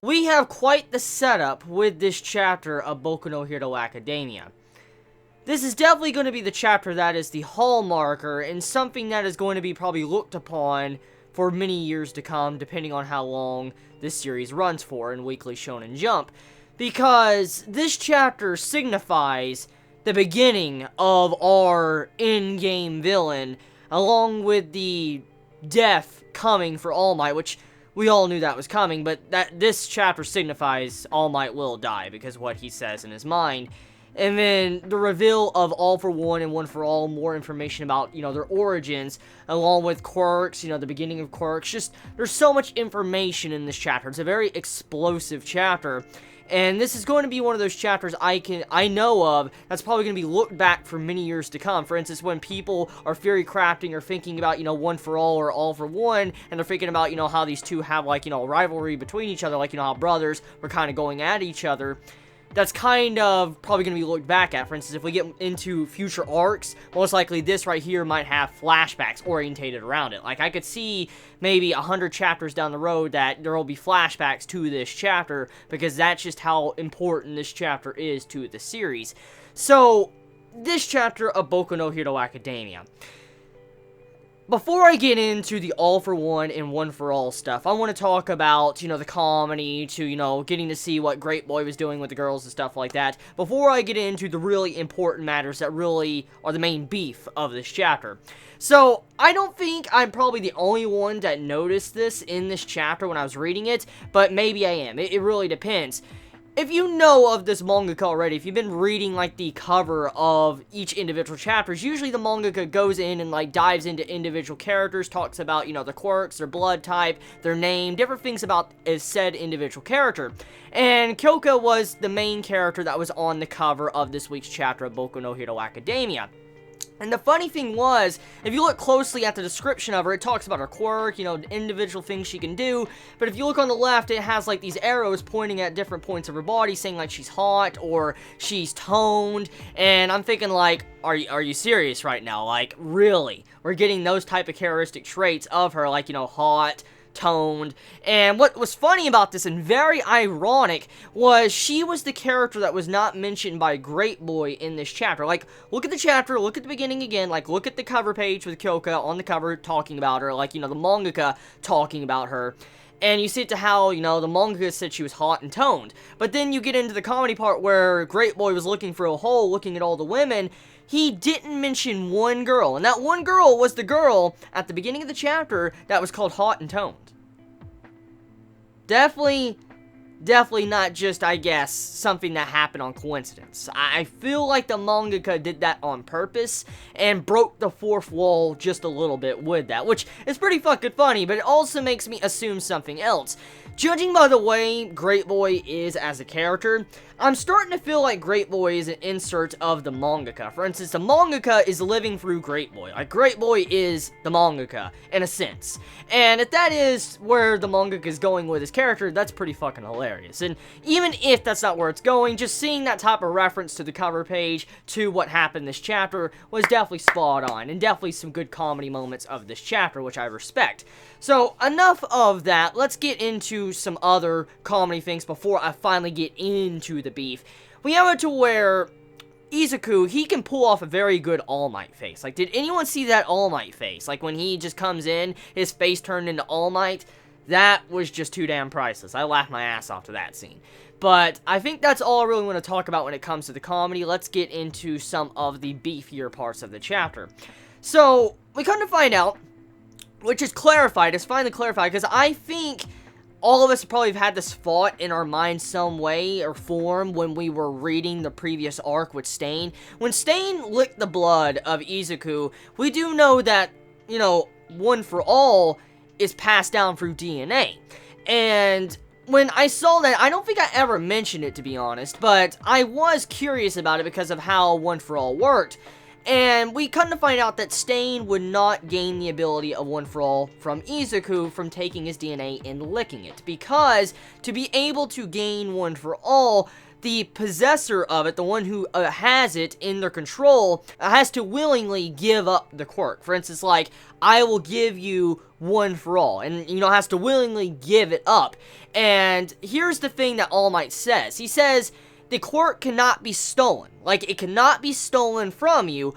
We have quite the setup with this chapter of Boku no Hero Academia. This is definitely going to be the chapter that is the hallmarker and something that is going to be probably looked upon for many years to come, depending on how long this series runs for in Weekly Shonen Jump. Because this chapter signifies the beginning of our in-game villain, along with the death coming for All Might, which we all knew that was coming, but this chapter signifies All Might will die, because what he says in his mind. And then the reveal of All for One and One for All, more information about, their origins, along with quirks, the beginning of quirks. Just, there's so much information in this chapter. It's a very explosive chapter. And this is going to be one of those chapters I know of that's probably going to be looked back for many years to come. For instance, when people are theory crafting or thinking about, One for All or All for One, and they're thinking about, how these two have, a rivalry between each other, how brothers were kind of going at each other. That's kind of probably going to be looked back at. For instance, if we get into future arcs, most likely this right here might have flashbacks orientated around it. I could see maybe 100 chapters down the road that there will be flashbacks to this chapter, because that's just how important this chapter is to the series. So, this chapter of Boku no Hero Academia. Before I get into the All for One and One for All stuff, I want to talk about, the comedy, to, getting to see what Great Boy was doing with the girls and stuff like that, before I get into the really important matters that really are the main beef of this chapter. So, I don't think I'm probably the only one that noticed this in this chapter when I was reading it, but maybe I am. It really depends. If you know of this mangaka already, if you've been reading, the cover of each individual chapters, usually the mangaka goes in and, dives into individual characters, talks about, the quirks, their blood type, their name, different things about said individual character. And Kyoka was the main character that was on the cover of this week's chapter of Boku no Hero Academia. And the funny thing was, if you look closely at the description of her, it talks about her quirk, individual things she can do, but if you look on the left, it has, these arrows pointing at different points of her body, saying, she's hot, or she's toned, and I'm thinking, are you serious right now? Really? We're getting those type of characteristic traits of her, hot, toned. And what was funny about this, and very ironic, was she was the character that was not mentioned by Great Boy in this chapter. Look at the chapter, look at the beginning again, look at the cover page with Kyoka on the cover talking about her, the mangaka talking about her. And you see it to how, the mangaka said she was hot and toned. But then you get into the comedy part where Great Boy was looking for a hole, looking at all the women. He didn't mention one girl, and that one girl was the girl at the beginning of the chapter that was called Hot and Toned. Definitely not just, I guess, something that happened on coincidence. I feel like the mangaka did that on purpose and broke the fourth wall just a little bit with that, which is pretty fucking funny, but it also makes me assume something else. Judging by the way Great Boy is as a character, I'm starting to feel like Great Boy is an insert of the mangaka. For instance, the mangaka is living through Great Boy. Great Boy is the mangaka, in a sense. And if that is where the mangaka is going with his character, that's pretty fucking hilarious. And even if that's not where it's going, just seeing that type of reference to the cover page, to what happened this chapter, was definitely spot on. And definitely some good comedy moments of this chapter, which I respect. So, enough of that. Let's get into some other comedy things before I finally get into the beef. We have it to where Izuku, he can pull off a very good All Might face. Did anyone see that All Might face? When he just comes in, his face turned into All Might? That was just too damn priceless. I laughed my ass off to that scene. But I think that's all I really want to talk about when it comes to the comedy. Let's get into some of the beefier parts of the chapter. So, we come to find out, which is clarified, it's finally clarified, because I think all of us probably have had this thought in our mind some way or form when we were reading the previous arc with Stain. When Stain licked the blood of Izuku, we do know that, One for All is passed down through DNA. And when I saw that, I don't think I ever mentioned it, to be honest, but I was curious about it because of how One for All worked. And we come to find out that Stain would not gain the ability of One for All from Izuku from taking his DNA and licking it. Because to be able to gain One for All, the possessor of it, the one who has it in their control, has to willingly give up the quirk. For instance, like, I will give you one for all, and, you know, has to willingly give it up. And here's the thing that All Might says. He says, the quirk cannot be stolen. Like, it cannot be stolen from you,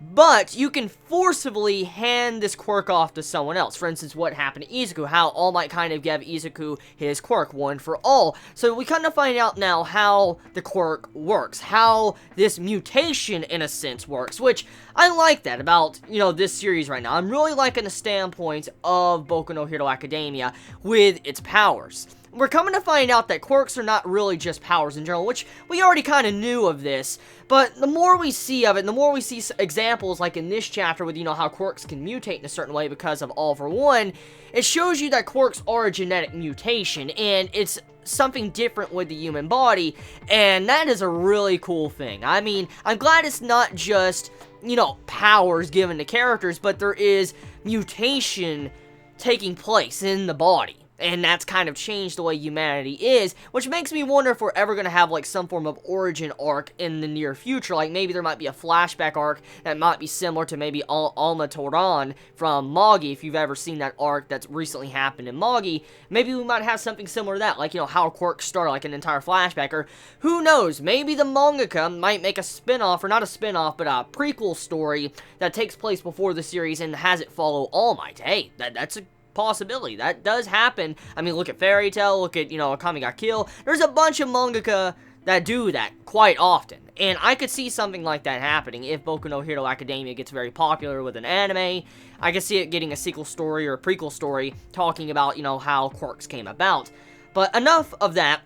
but you can forcibly hand this quirk off to someone else. For instance, what happened to Izuku, how All Might kind of gave Izuku his quirk, one for all. So we kind of find out now how the quirk works, how this mutation, in a sense, works, which I like that about, you know, this series right now. I'm really liking the standpoint of Boku no Hero Academia with its powers. We're coming to find out that quirks are not really just powers in general, which we already kind of knew of this, but the more we see of it, the more we see examples like in this chapter with, you know, how quirks can mutate in a certain way because of All for One, it shows you that quirks are a genetic mutation, and it's something different with the human body, and that is a really cool thing. I mean, I'm glad it's not just, you know, powers given to characters, but there is mutation taking place in the body. And that's kind of changed the way humanity is, which makes me wonder if we're ever going to have, like, some form of origin arc in the near future. Like, maybe there might be a flashback arc that might be similar to maybe Alma Toran from Magi, if you've ever seen that arc that's recently happened in Magi. Maybe we might have something similar to that, like, you know, how quirks start, like an entire flashback, or who knows, maybe the mangaka might make a spin-off, or not a spin-off, but a prequel story that takes place before the series and has it follow All Might. Hey, that's a possibility. That does happen. I mean, look at Fairy Tail, look at, you know, Akame ga Kill. There's a bunch of mangaka that do that quite often, and I could see something like that happening if Boku no Hero Academia gets very popular with an anime. I could see it getting a sequel story or a prequel story talking about, you know, how quirks came about. But enough of that.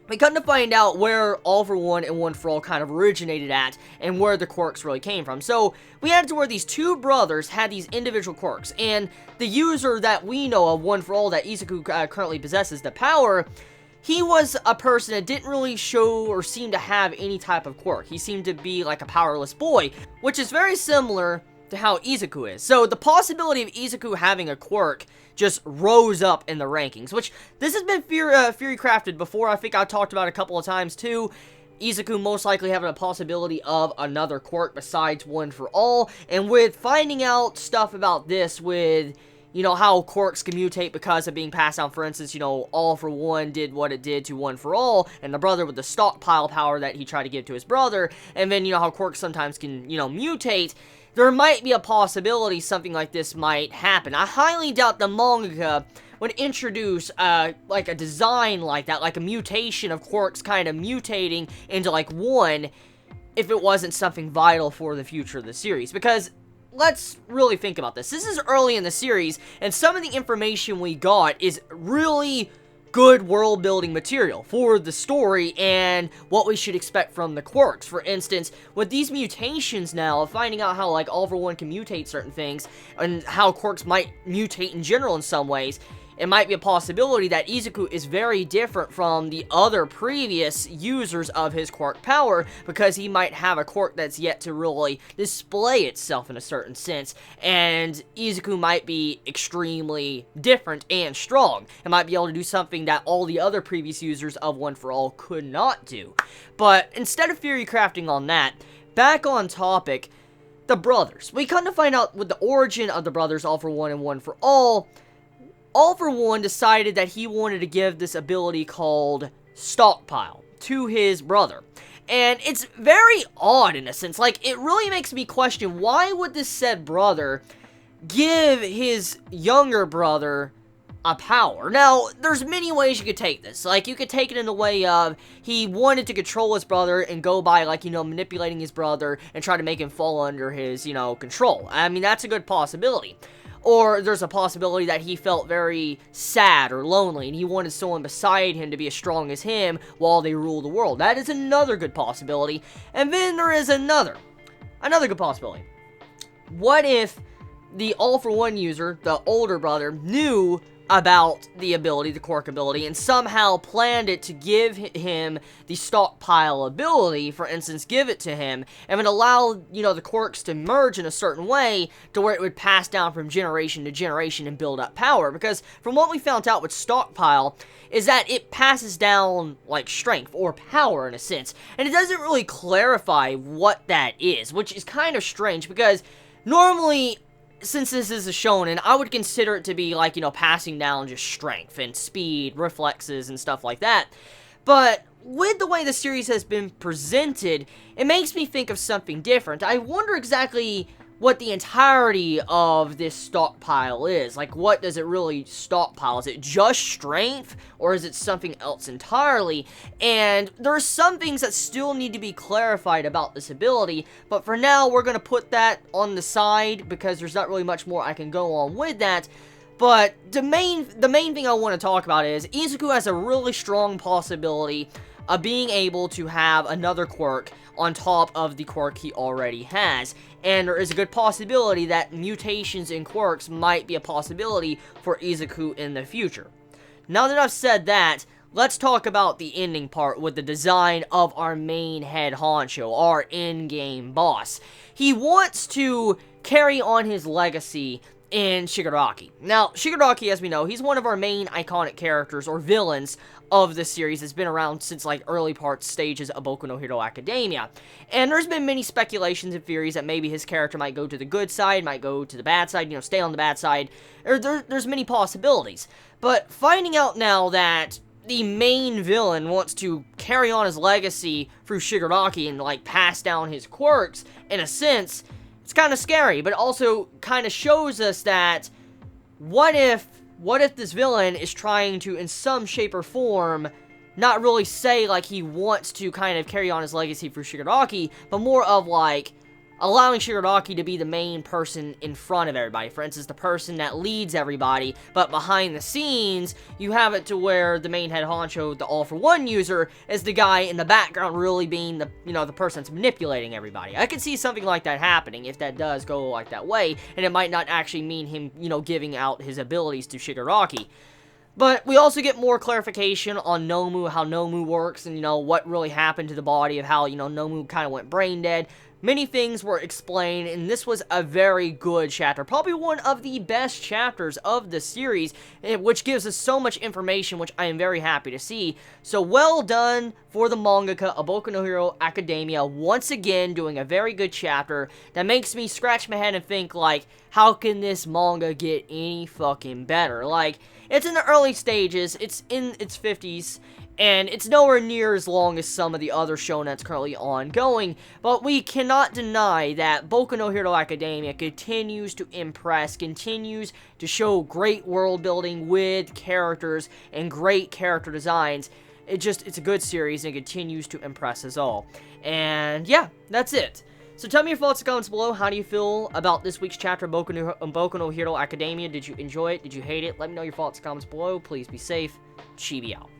We come to find out where All for One and One for All kind of originated at, and where the quirks really came from. So, we had to where these two brothers had these individual quirks, and the user that we know of, One for All, that Izuku currently possesses, the power, he was a person that didn't really show or seem to have any type of quirk. He seemed to be like a powerless boy, which is very similar to how Izuku is. So, the possibility of Izuku having a quirk just rose up in the rankings, which this has been Fury crafted before. I think I talked about it a couple of times too. Izuku most likely having a possibility of another quirk besides One for All, and with finding out stuff about this with, you know, how quirks can mutate because of being passed down. For instance, you know, All for One did what it did to One for All, and the brother with the stockpile power that he tried to give to his brother, and then, you know, how quirks sometimes can, you know, mutate. There might be a possibility something like this might happen. I highly doubt the manga would introduce, like, a design like that, like a mutation of quirks kind of mutating into, like, one, if it wasn't something vital for the future of the series. Because, let's really think about this. This is early in the series, and some of the information we got is really good world-building material for the story and what we should expect from the quirks. For instance, with these mutations now, finding out how, like, All for One can mutate certain things, and how quirks might mutate in general in some ways, it might be a possibility that Izuku is very different from the other previous users of his quirk power, because he might have a quirk that's yet to really display itself in a certain sense, and Izuku might be extremely different and strong, and might be able to do something that all the other previous users of One for All could not do. But instead of theory crafting on that, back on topic, the brothers. We come to find out with the origin of the brothers, All for One and One for All for One decided that he wanted to give this ability called Stockpile to his brother. And it's very odd in a sense. Like, it really makes me question, why would this said brother give his younger brother a power? Now, there's many ways you could take this. Like, you could take it in the way of he wanted to control his brother and go by, like, you know, manipulating his brother and try to make him fall under his, you know, control. I mean, that's a good possibility. Or there's a possibility that he felt very sad or lonely, and he wanted someone beside him to be as strong as him while they rule the world. That is another good possibility. And then there is another good possibility. What if the All for One user, the older brother, knew about the ability, the quirk ability, and somehow planned it to give him the stockpile ability, for instance, give it to him, and would allow, you know, the quirks to merge in a certain way to where it would pass down from generation to generation and build up power. Because from what we found out with stockpile, is that it passes down, like, strength or power in a sense, and it doesn't really clarify what that is, which is kind of strange, because normally, since this is a shonen, I would consider it to be, like, you know, passing down just strength and speed, reflexes, and stuff like that. But with the way the series has been presented, it makes me think of something different. I wonder exactly what the entirety of this stockpile is. Like, what does it really stockpile? Is it just strength, or is it something else entirely? And there are some things that still need to be clarified about this ability, but for now, we're going to put that on the side, because there's not really much more I can go on with that. But the main thing I want to talk about is, Izuku has a really strong possibility of being able to have another quirk on top of the quirk he already has. And there is a good possibility that mutations in quirks might be a possibility for Izuku in the future. Now that I've said that, let's talk about the ending part with the design of our main head honcho, our in-game boss. He wants to carry on his legacy in Shigaraki. Now, Shigaraki, as we know, he's one of our main iconic characters, or villains, of the series. Has been around since, like, early stages of Boku no Hero Academia. And there's been many speculations and theories that maybe his character might go to the good side, might go to the bad side, you know, stay on the bad side. There's many possibilities. But finding out now that the main villain wants to carry on his legacy through Shigaraki and, like, pass down his quirks, in a sense, it's kind of scary, but also kind of shows us that what if this villain is trying to, in some shape or form, not really say, like, he wants to kind of carry on his legacy through Shigaraki, but more of, like, allowing Shigaraki to be the main person in front of everybody. For instance, the person that leads everybody, but behind the scenes, you have it to where the main head honcho, the all-for-one user, is the guy in the background really being the, you know, the person that's manipulating everybody. I could see something like that happening if that does go like that way, and it might not actually mean him, you know, giving out his abilities to Shigaraki. But we also get more clarification on Nomu, how Nomu works, and, you know, what really happened to the body, of how, you know, Nomu kind of went brain dead. Many things were explained, and this was a very good chapter. Probably one of the best chapters of the series, which gives us so much information, which I am very happy to see. So well done for the mangaka of Boku no Hero Academia, once again doing a very good chapter that makes me scratch my head and think, like, how can this manga get any fucking better? Like, it's in the early stages, it's in its 50s, and it's nowhere near as long as some of the other shonen that's currently ongoing, but we cannot deny that Boku no Hero Academia continues to impress, continues to show great world building with characters and great character designs. It's a good series, and it continues to impress us all. And yeah, that's it. So tell me your thoughts in the comments below. How do you feel about this week's chapter of Boku no Hero Academia? Did you enjoy it? Did you hate it? Let me know your thoughts in the comments below. Please be safe. Chibi out.